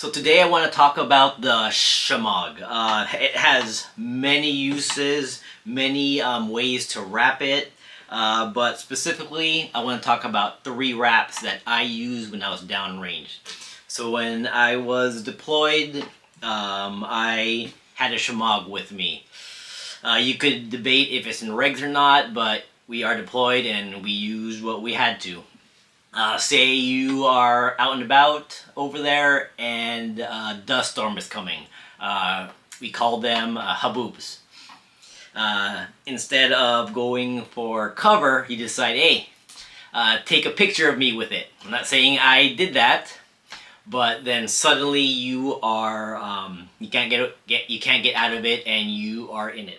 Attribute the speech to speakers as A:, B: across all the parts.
A: So today I want to talk about the Shemagh. It has many uses, many ways to wrap it, but specifically I want to talk about 3 wraps that I used when I was downrange. So when I was deployed, I had a Shemagh with me. You could debate if it's in regs or not, but we are deployed and we used what we had to. Say you are out and about over there and a dust storm is coming. We call them haboobs. Instead of going for cover, you decide, hey, take a picture of me with it. I'm not saying I did that, but then suddenly you are you can't get out of it and you are in it.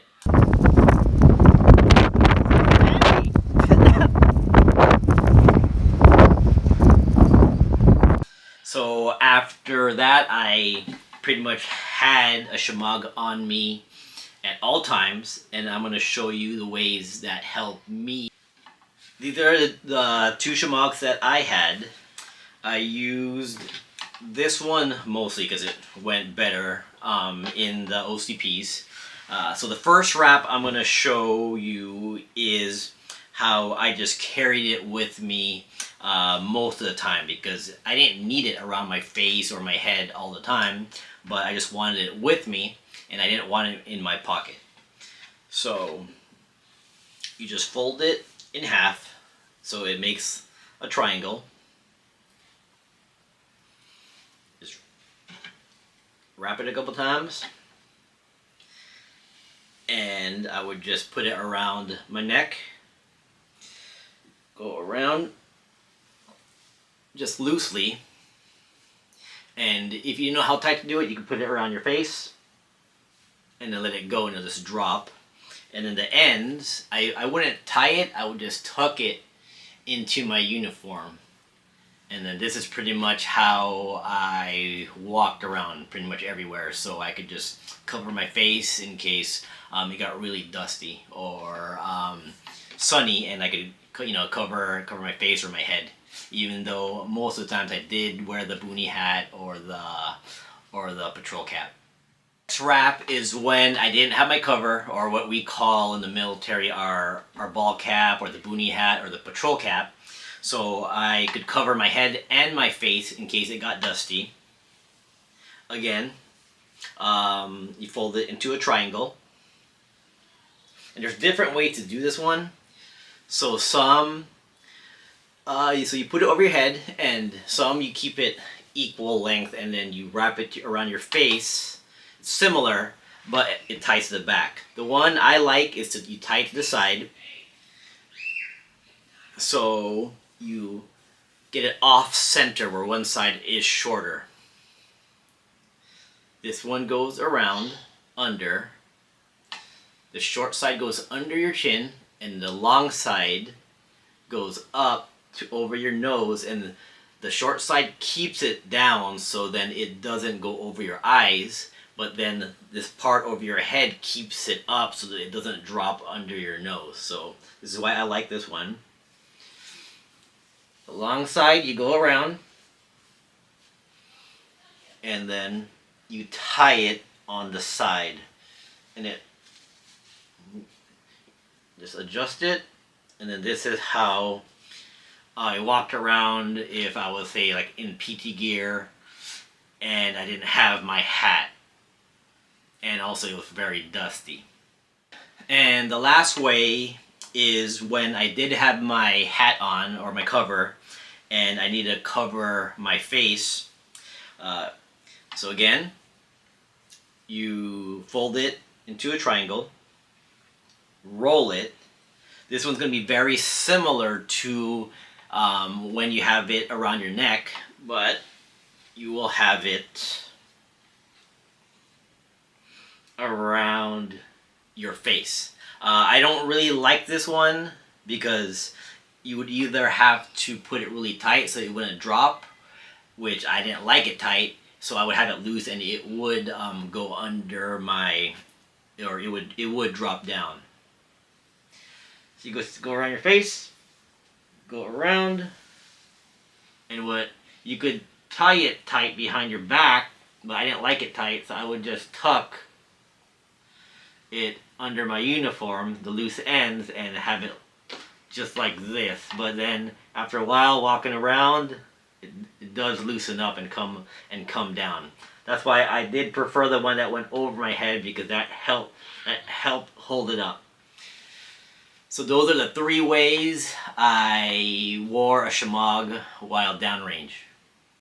A: So after that, I pretty much had a Shemagh on me at all times, and I'm going to show you the ways that help me. These are the 2 Shemaghs that I had. I used this one mostly because it went better in the OCPs. So the first wrap I'm going to show you is how I just carried it with me most of the time, because I didn't need it around my face or my head all the time, but I just wanted it with me and I didn't want it in my pocket. So you just fold it in half so it makes a triangle. Just wrap it a couple times and I would just put it around my neck, go around just loosely, and if you know how tight to do it, you can put it around your face and then let it go and it'll just drop. And then the ends, I wouldn't tie it, I would just tuck it into my uniform. And then this is pretty much how I walked around pretty much everywhere, so I could just cover my face in case it got really dusty or sunny, and I could cover my face or my head. Even though most of the times I did wear the boonie hat or the patrol cap. Next wrap is when I didn't have my cover, or what we call in the military our ball cap or the boonie hat or the patrol cap. So I could cover my head and my face in case it got dusty. Again, you fold it into a triangle. And there's different ways to do this one. So some, so you put it over your head, and some you keep it equal length and then you wrap it around your face. It's similar, but it ties to the back. The one I like is you tie it to the side. So you get it off center where one side is shorter. This one goes around, under. The short side goes under your chin, and the long side goes up to over your nose, and the short side keeps it down so then it doesn't go over your eyes, but then this part over your head keeps it up so that it doesn't drop under your nose. So this is why I like this one. The long side you go around and then you tie it on the side, and it just adjust it, and then this is how I walked around if I was, say, like in PT gear and I didn't have my hat, and also it was very dusty. And the last way is when I did have my hat on or my cover and I need to cover my face. So again, you fold it into a triangle, roll it. This one's going to be very similar to when you have it around your neck, but you will have it around your face. I don't really like this one because you would either have to put it really tight so it wouldn't drop, which I didn't like it tight, so I would have it loose and it would go under my, or it would drop down. So you go around your face, go around, and what you could tie it tight behind your back, but I didn't like it tight, so I would just tuck it under my uniform, the loose ends, and have it just like this. But then after a while walking around, it does loosen up and come down. That's why I did prefer the one that went over my head, because that helped hold it up. So those are the 3 ways I wore a Shemagh while downrange.